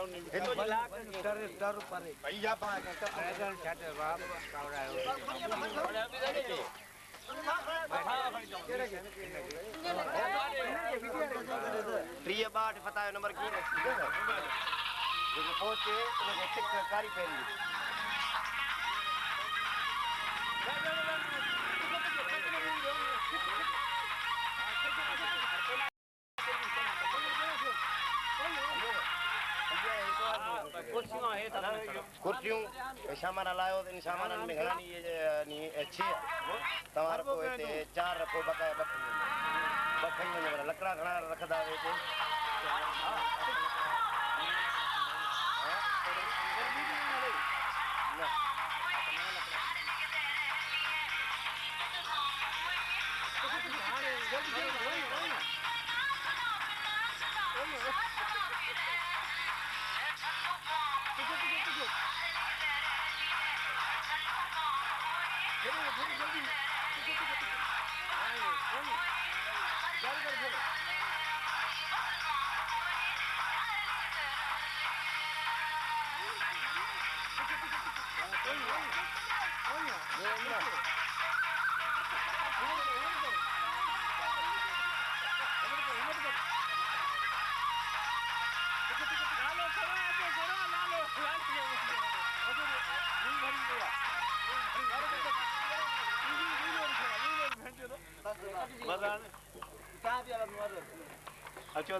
भैया प्रिय बाट फतायो नंबर की जो पहुंचे उन्हें चित्रकारी पहन कुर्सियों सामान लायो इन सामान में घना नहीं अच्छी तमार को इते चार रखो बकाया बखई लकड़ा घना रखदा वे ते अच्छा